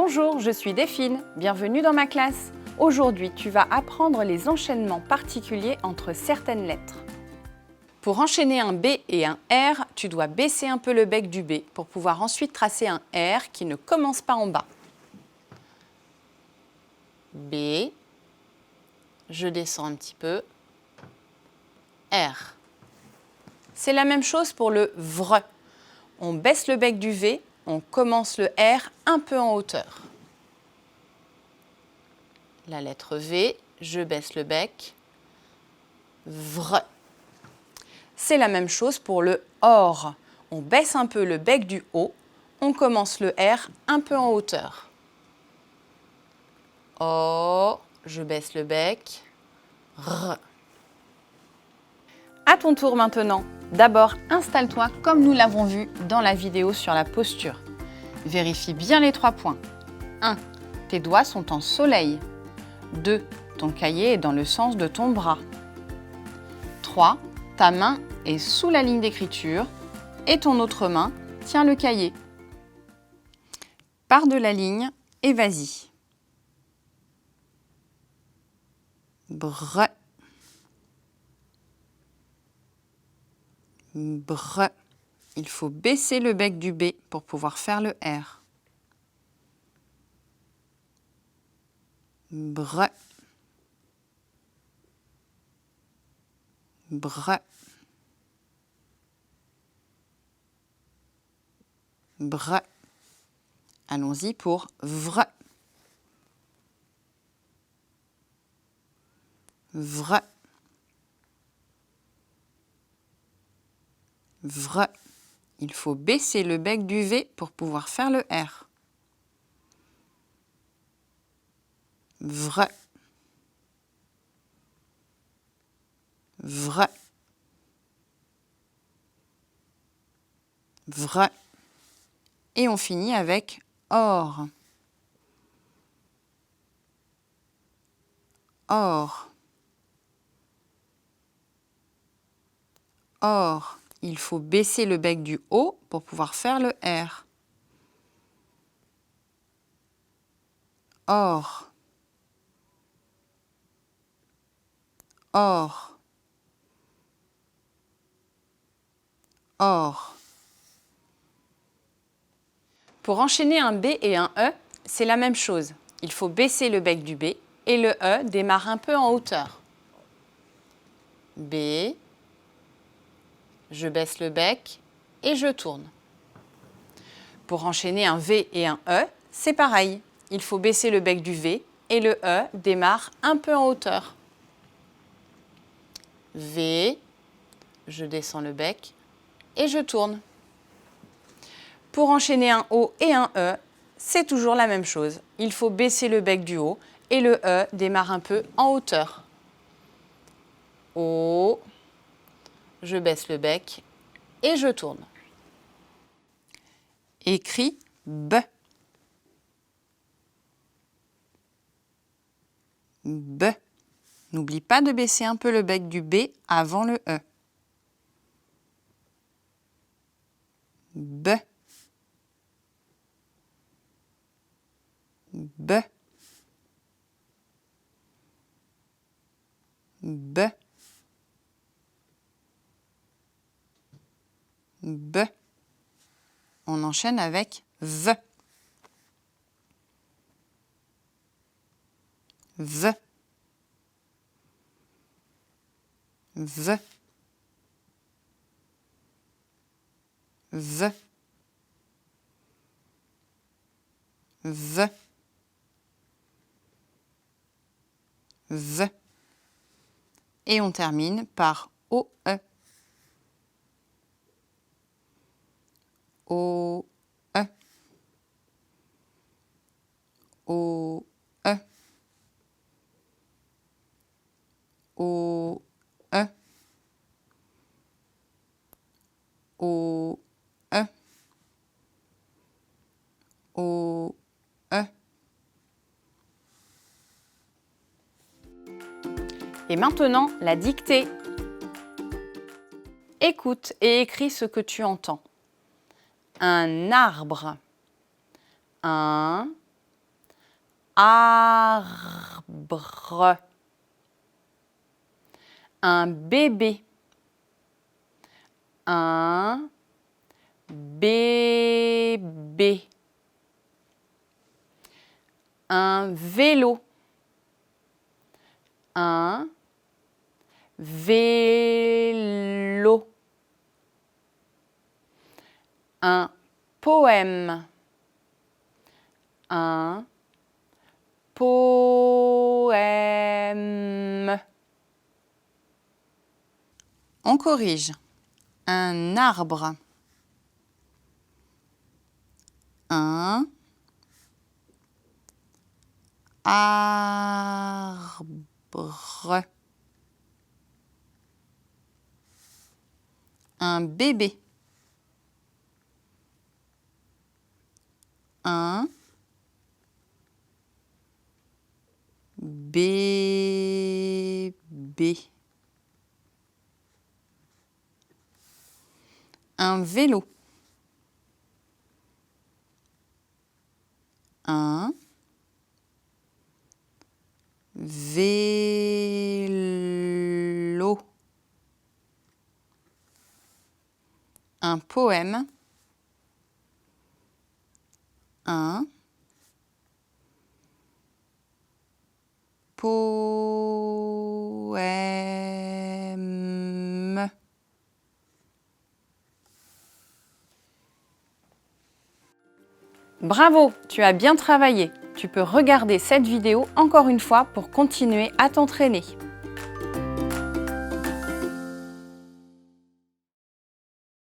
Bonjour, je suis Delphine, bienvenue dans ma classe. Aujourd'hui, tu vas apprendre les enchaînements particuliers entre certaines lettres. Pour enchaîner un B et un R, tu dois baisser un peu le bec du B pour pouvoir ensuite tracer un R qui ne commence pas en bas. B, je descends un petit peu, R. C'est la même chose pour le VR. On baisse le bec du V, on commence le R un peu en hauteur. La lettre V, je baisse le bec, VR. C'est la même chose pour le OR. On baisse un peu le bec du O, on commence le R un peu en hauteur. O, je baisse le bec, R. À ton tour maintenant. D'abord, installe-toi comme nous l'avons vu dans la vidéo sur la posture. Vérifie bien les 3 points. 1. Tes doigts sont en soleil. 2. Ton cahier est dans le sens de ton bras. 3. Ta main est sous la ligne d'écriture et ton autre main tient le cahier. Pars de la ligne et vas-y. Bre. Bre. Il faut baisser le bec du B pour pouvoir faire le R. Bre. Bre. Bre. Allons-y pour vre. Vre. Vre. Il faut baisser le bec du V pour pouvoir faire le R. Vre. Vre. Vre. Et on finit avec OR. OR. OR. Il faut baisser le bec du O pour pouvoir faire le R. OR. OR. OR. Pour enchaîner un B et un E, c'est la même chose. Il faut baisser le bec du B et le E démarre un peu en hauteur. B, je baisse le bec et je tourne. Pour enchaîner un V et un E, c'est pareil. Il faut baisser le bec du V et le E démarre un peu en hauteur. V, je descends le bec et je tourne. Pour enchaîner un O et un E, c'est toujours la même chose. Il faut baisser le bec du O et le E démarre un peu en hauteur. O, je baisse le bec et je tourne. Écris B. B. N'oublie pas de baisser un peu le bec du B avant le E. B. B. B. B. On enchaîne avec V. V. V. V. V. V. Et on termine par OE. OE. OE. OE. OE. OE. Et maintenant, la dictée. Écoute et écris ce que tu entends. Un arbre. Un arbre. Un bébé. Un bébé. Un vélo. Un vélo. Un poème. Un poème. On corrige. Un arbre. Un arbre. Un bébé. Un bébé. Un vélo. Un vélo. Un poème. Un poème. Bravo, tu as bien travaillé. Tu peux regarder cette vidéo encore une fois pour continuer à t'entraîner.